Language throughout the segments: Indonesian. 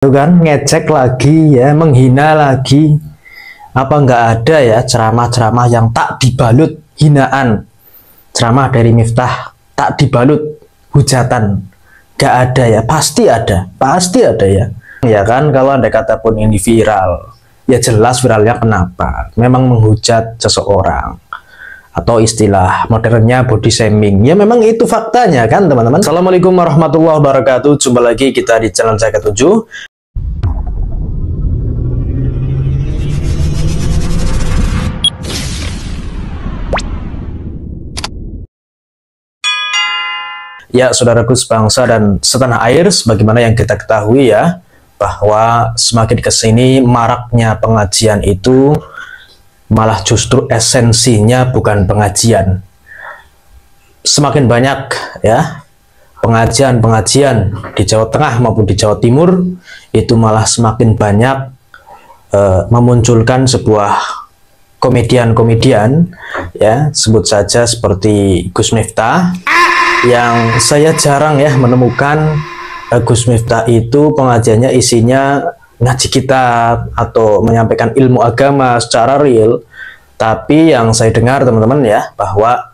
Itu kan ngecek lagi ya, menghina lagi. Apa nggak ada ya ceramah-ceramah yang tak dibalut hinaan? Ceramah dari Miftah tak dibalut hujatan. Nggak ada ya, pasti ada ya. Ya kan, kalau Anda kata pun ini viral, ya jelas viralnya kenapa? Memang menghujat seseorang. Atau istilah modernnya body shaming. Ya memang itu faktanya kan teman-teman. Assalamualaikum warahmatullahi wabarakatuh. Jumpa lagi kita di channel saya ke-7. Ya, saudaraku sebangsa dan setanah air, sebagaimana yang kita ketahui ya, bahwa semakin kesini maraknya pengajian itu malah justru esensinya bukan pengajian. Semakin banyak ya pengajian-pengajian di Jawa Tengah maupun di Jawa Timur itu malah semakin banyak memunculkan sebuah komedian-komedian ya, sebut saja seperti Gus Miftah, yang saya jarang ya menemukan Gus Miftah itu pengajiannya isinya ngaji kitab atau menyampaikan ilmu agama secara real. Tapi yang saya dengar teman-teman ya, bahwa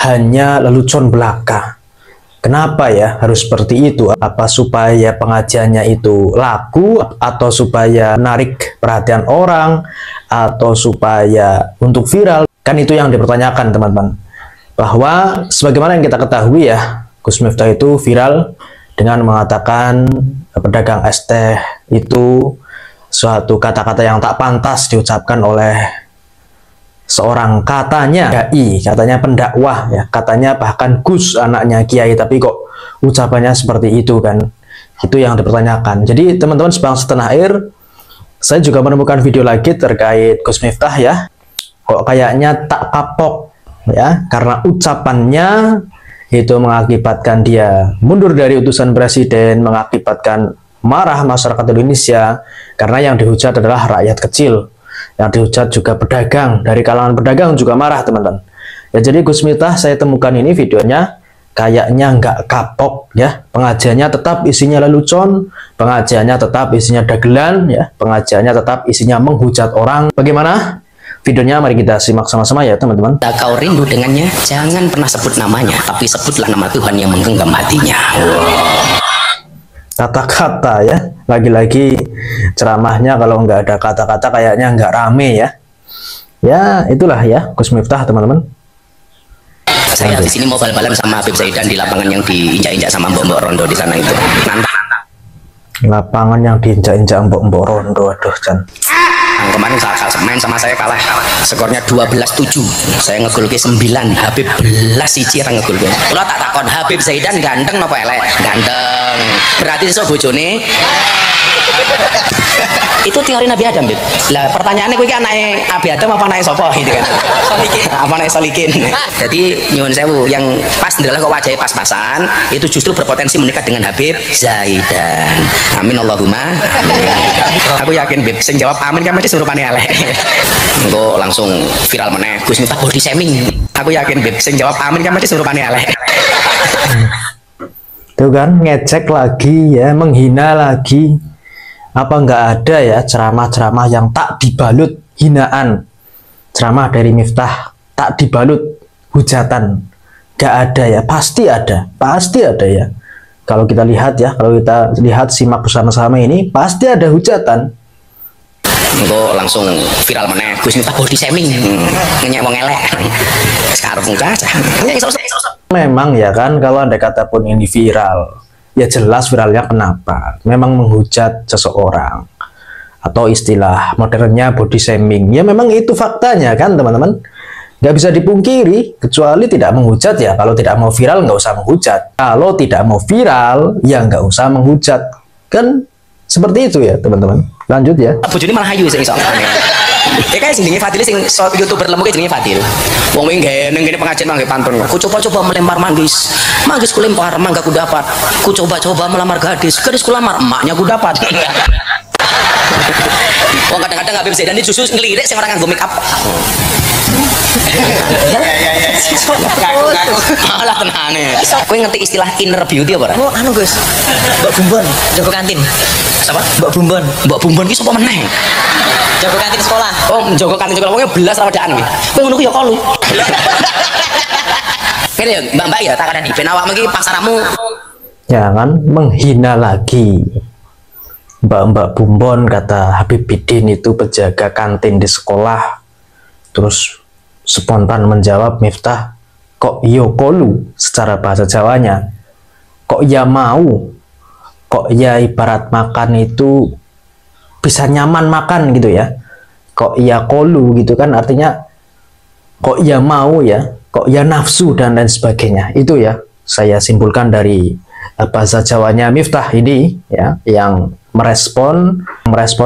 hanya lelucon belaka. Kenapa ya harus seperti itu? Apa supaya pengajiannya itu laku, atau supaya menarik perhatian orang, atau supaya untuk viral? Kan itu yang dipertanyakan teman-teman. Bahwa sebagaimana yang kita ketahui ya, Gus Miftah itu viral dengan mengatakan pedagang es teh itu suatu kata-kata yang tak pantas diucapkan oleh seorang katanya dai, katanya pendakwah ya, katanya bahkan Gus anaknya kiai, tapi kok ucapannya seperti itu kan. Itu yang dipertanyakan. Jadi teman-teman sebangsa setanah air, saya juga menemukan video lagi terkait Gus Miftah ya, kok kayaknya tak kapok ya, karena ucapannya itu mengakibatkan dia mundur dari utusan presiden, mengakibatkan marah masyarakat Indonesia, karena yang dihujat adalah rakyat kecil, yang dihujat juga pedagang, dari kalangan pedagang juga marah teman-teman ya. Jadi Gus Miftah saya temukan ini videonya kayaknya nggak kapok ya, pengajiannya tetap isinya lelucon, pengajiannya tetap isinya dagelan ya, pengajiannya tetap isinya menghujat orang. Bagaimana videonya? Mari kita simak sama-sama ya teman-teman. Jika kau rindu dengannya, jangan pernah sebut namanya, tapi sebutlah nama Tuhan yang menggenggam hatinya. Kata-kata ya, lagi-lagi ceramahnya kalau nggak ada kata-kata kayaknya nggak rame ya. Ya itulah ya Gus Miftah teman-teman. Saya di sini mau bal-balan sama Habib Zaidan di lapangan yang diinjak-injak sama mbok-mbok rondo di sana itu. Lapangan yang diinjak-injak mbok-mbok rondo, aduh Chan. Kemarin main sama saya kalah, skornya 12-7. Saya ngegol ke 9, Habib belas siji orang ngegol ke. Kalau tak takon Habib Zaidan ganteng apa elek? Ganteng. Berarti so bojone itu teori Nabi Adam, Bib. Lah pertanyaannya kowe iki anake Nabi Adam apa anake sapa gitu kan. Apa anake Solikin. Jadi nyuwun sewu, yang pas adalah kok wajahnya pas-pasan, itu justru berpotensi menikah dengan Habib Zaidan. Amin Allahumma. Aku yakin Bib sing jawab amin kan mesti surupane elek. Engko langsung viral meneh Gus Miftah body shaming. Aku yakin Bib sing jawab amin kan mesti surupane elek. Tuh kan ngecek lagi ya, menghina lagi. Apa nggak ada ya ceramah-ceramah yang tak dibalut hinaan? Ceramah dari Miftah tak dibalut hujatan. Nggak ada ya, pasti ada ya. Kalau kita lihat ya, kalau kita lihat simak bersama-sama ini, pasti ada hujatan. Engko langsung viral meneh Gus Miftah body shaming, ngenyek wong elek. Sekarang muka aja. Memang ya kan, kalau Anda kata pun ini viral, ya jelas viralnya kenapa? Memang menghujat seseorang. Atau istilah modernnya body shaming. Ya memang itu faktanya kan teman-teman. Nggak bisa dipungkiri, kecuali tidak menghujat ya. Kalau tidak mau viral nggak usah menghujat. Kalau tidak mau viral ya nggak usah menghujat. Kan seperti itu ya teman-teman. Lanjut ya. Bojone malah hayu sing iso. Ya kan sing jenenge Fadil sing YouTuber lemu ki jenenge Fadil. Wong wingi ngene pengajian mangke pantun. Ku coba-coba melempar manggis. Manggis ku lempar, mangga ku dapat. Ku coba-coba melamar gadis. Gadis ku lamar, emaknya ku dapat. Wong kadang-kadang Habib Zaidan ini justru ngelirik sing ora nganggo make up. Ngaku-ngaku. Malah tenane. Kowe ngerti istilah inner beauty apa ora? Oh, anu Gus. Mbak Bumbon, jago kantin. Siapa? Mbak Bumbon. Mbak Bumbon ki sapa meneh? Jago kantin sekolah. Oh, njogo kantin sekolah wong belas rawadaan kuwi. Kowe ngono ku ya kolu. Kene Mbak-mbak ya tak kadani ben awakmu iki pasaramu Jangan menghina lagi. Mbak-mbak Bumbon, kata Habib Bidin itu penjaga kantin di sekolah. Terus spontan menjawab Miftah, kok yo kolu secara bahasa Jawanya. Kok ya mau? Kok ya ibarat makan itu bisa nyaman makan gitu ya. Kok ya kolu gitu kan artinya kok ya mau ya, kok ya nafsu dan lain sebagainya. Itu ya saya simpulkan dari bahasa Jawanya Miftah ini ya, yang merespon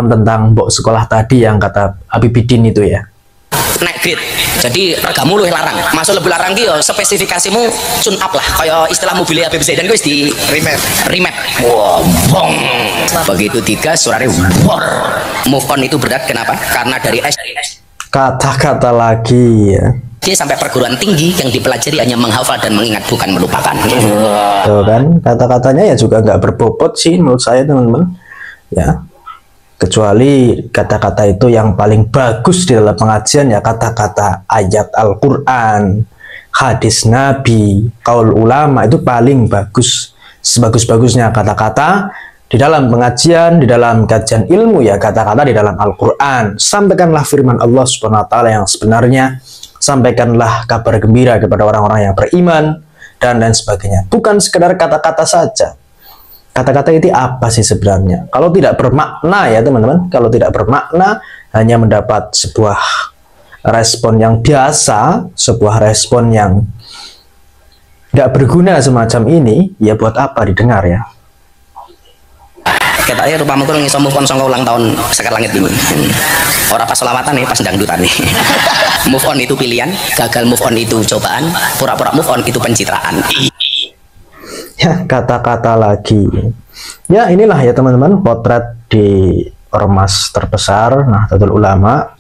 tentang mbok sekolah tadi yang kata Habib Bidin itu ya. naik grade. Jadi regamu luwih larang. Masuk lebih larang ki yo spesifikasimu tune up lah. Kaya istilah mobil Habib Zaidan wis di remap. Wah, bong. Begitu tiga suaranya war. Move on itu berat kenapa? Karena dari S Kata-kata lagi ya. dia sampai perguruan tinggi yang dipelajari hanya menghafal dan mengingat bukan melupakan. Tuh kan, kata-katanya ya juga nggak berbobot sih menurut saya teman-teman. Ya, kecuali kata-kata itu yang paling bagus di dalam pengajian ya kata-kata ayat Al-Quran, hadis Nabi, qaul ulama itu paling bagus. Sebagus-bagusnya kata-kata di dalam pengajian, di dalam kajian ilmu ya kata-kata di dalam Al-Quran. Sampaikanlah firman Allah Subhanahu wa taala yang sebenarnya, sampaikanlah kabar gembira kepada orang-orang yang beriman dan lain sebagainya. Bukan sekedar kata-kata saja. Kata-kata itu apa sih sebenarnya? Kalau tidak bermakna ya teman-teman, kalau tidak bermakna hanya mendapat sebuah respon yang biasa, sebuah respon yang tidak berguna semacam ini, ya buat apa didengar ya? Katanya rupamu kurang iso move on sangka ulang tahun Sekar Langit ini. Orang pas selawatan nih, pas dangdutan nih. Move on itu pilihan, gagal move on itu cobaan, pura-pura move on itu pencitraan. Ya, kata-kata lagi. Ya, inilah ya teman-teman potret di ormas terbesar Nahdlatul Ulama,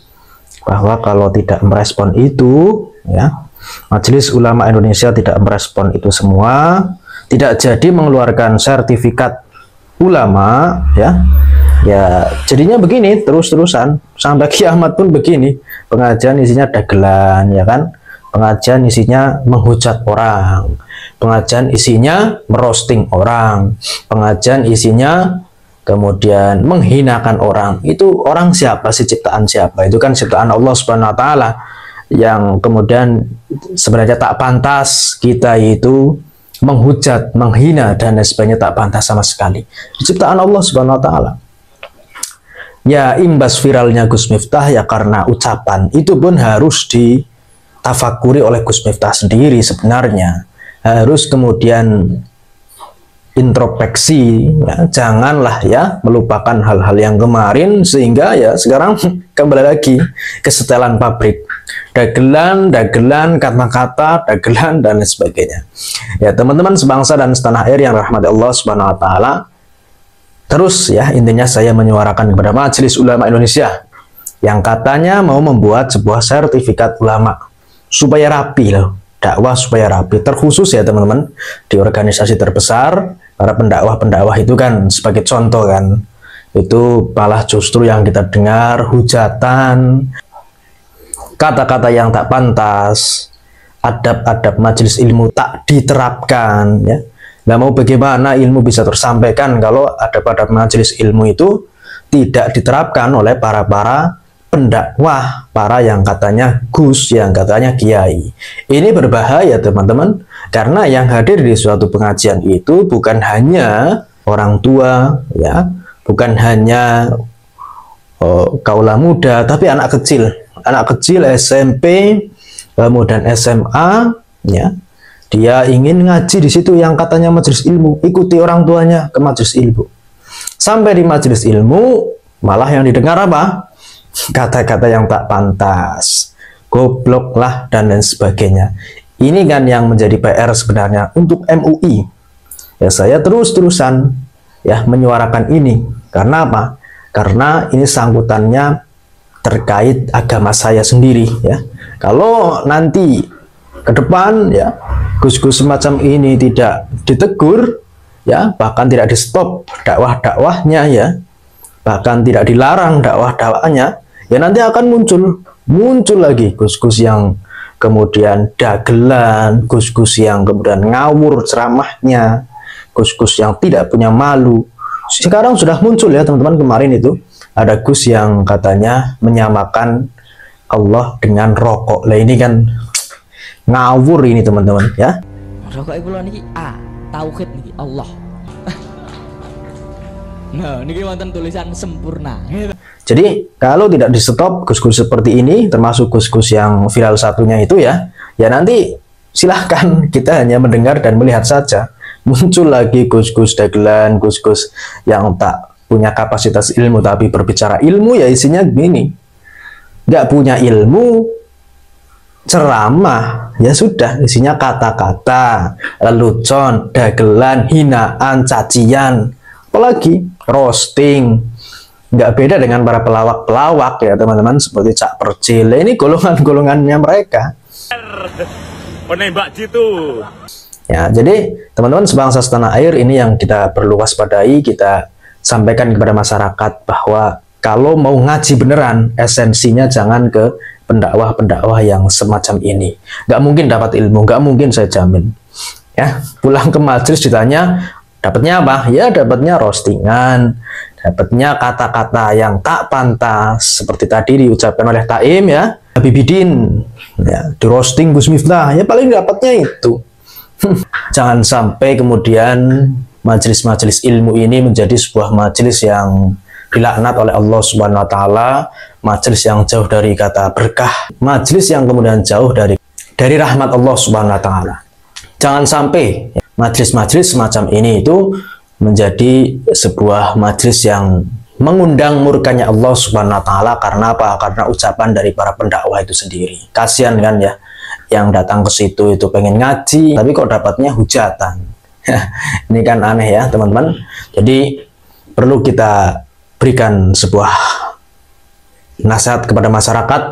bahwa kalau tidak merespon itu ya, Majelis Ulama Indonesia tidak merespon itu semua, tidak jadi mengeluarkan sertifikat ulama ya. Ya, jadinya begini terus-terusan sampai kiamat pun begini. Pengajian isinya dagelan ya kan? Pengajian isinya menghujat orang. Pengajian isinya merosting orang. Pengajian isinya kemudian menghinakan orang. Itu orang siapa sih, ciptaan siapa? Itu kan ciptaan Allah Subhanahu wa taala yang kemudian sebenarnya tak pantas kita itu menghujat, menghina dan lain sebagainya, tak pantas sama sekali. Ciptaan Allah Subhanahu wa taala. Ya, imbas viralnya Gus Miftah ya karena ucapan itu pun harus ditafakuri oleh Gus Miftah sendiri sebenarnya. Harus kemudian introspeksi ya, janganlah ya melupakan hal-hal yang kemarin sehingga ya sekarang kembali lagi ke setelan pabrik. Dagelan, kata-kata, dagelan dan lain sebagainya. Ya, teman-teman sebangsa dan setanah air yang rahmat Allah Subhanahu wa taala. Terus ya, intinya saya menyuarakan kepada Majelis Ulama Indonesia yang katanya mau membuat sebuah sertifikat ulama supaya rapi loh. Dakwah supaya rapi, terkhusus ya teman-teman di organisasi terbesar, para pendakwah-pendakwah itu kan sebagai contoh kan, itu malah justru yang kita dengar hujatan, kata-kata yang tak pantas, adab-adab majelis ilmu tak diterapkan ya. Nah, mau bagaimana ilmu bisa tersampaikan kalau adab-adab majelis ilmu itu tidak diterapkan oleh para pendakwah, para yang katanya Gus, yang katanya Kiai. Ini berbahaya teman-teman, karena yang hadir di suatu pengajian itu bukan hanya orang tua ya, bukan hanya kaula muda, tapi anak kecil SMP kemudian SMA ya. Dia ingin ngaji di situ yang katanya majelis ilmu, ikuti orang tuanya ke majelis ilmu. Sampai di majelis ilmu malah yang didengar apa? Kata-kata yang tak pantas, goblok lah dan lain sebagainya. Ini kan yang menjadi PR sebenarnya untuk MUI. Ya, saya terus-terusan ya menyuarakan ini. Karena apa? karena ini sangkutannya terkait agama saya sendiri ya. Kalau nanti ke depan ya gus-gus semacam ini tidak ditegur ya, bahkan tidak di stop dakwah-dakwahnya ya, bahkan tidak dilarang dakwah-dakwahnya, ya nanti akan muncul lagi gus-gus yang kemudian dagelan, gus-gus yang kemudian ngawur ceramahnya, gus-gus yang tidak punya malu. Sekarang sudah muncul ya teman-teman, kemarin itu ada gus yang katanya menyamakan Allah dengan rokok. Lah ini kan ngawur ini teman-teman ya. Rokok kula niki tauhid niki Allah. Nah, niki wonten tulisan sempurna. Jadi kalau tidak di stop gus-gus seperti ini, termasuk gus-gus yang viral satunya itu ya nanti silahkan kita hanya mendengar dan melihat saja. Muncul lagi gus-gus dagelan, gus-gus yang tak punya kapasitas ilmu tapi berbicara ilmu, ya isinya begini. Nggak punya ilmu, ceramah, ya sudah isinya kata-kata, lelucon, dagelan, hinaan, cacian, apalagi roasting. Nggak beda dengan para pelawak-pelawak ya teman-teman, seperti Cak Percil. Ini golongan-golongannya mereka. Penembak jitu. Ya, jadi teman-teman sebangsa setanah air, ini yang kita perlu waspadai, kita sampaikan kepada masyarakat bahwa kalau mau ngaji beneran, esensinya jangan ke pendakwah-pendakwah yang semacam ini. Nggak mungkin dapat ilmu, nggak mungkin, saya jamin. Ya, pulang ke majelis ditanya, dapatnya apa? Ya, dapatnya roastingan, dapatnya kata-kata yang tak pantas, seperti tadi diucapkan oleh Taim ya, Habibidin, ya, di roasting Gus Miftah, ya paling dapatnya itu. Jangan sampai kemudian majelis-majelis ilmu ini menjadi sebuah majelis yang dilaknat oleh Allah Subhanahu wa taala, majelis yang jauh dari kata berkah, majelis yang kemudian jauh dari rahmat Allah Subhanahu wa taala. Jangan sampai majelis-majelis semacam ini itu menjadi sebuah majelis yang mengundang murkanya Allah Subhanahu wa taala. Karena apa? Karena ucapan dari para pendakwah itu sendiri. Kasihan kan ya, yang datang ke situ itu pengen ngaji tapi kok dapatnya hujatan. Ini kan aneh ya teman-teman. Jadi perlu kita berikan sebuah nasihat kepada masyarakat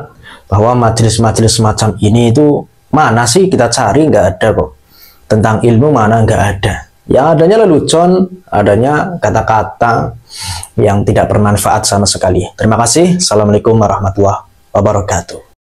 bahwa majelis-majelis semacam ini itu mana sih kita cari, nggak ada kok. Tentang ilmu mana nggak ada. Yang adanya lelucon, adanya kata-kata yang tidak bermanfaat sama sekali. Terima kasih. Assalamualaikum warahmatullahi wabarakatuh.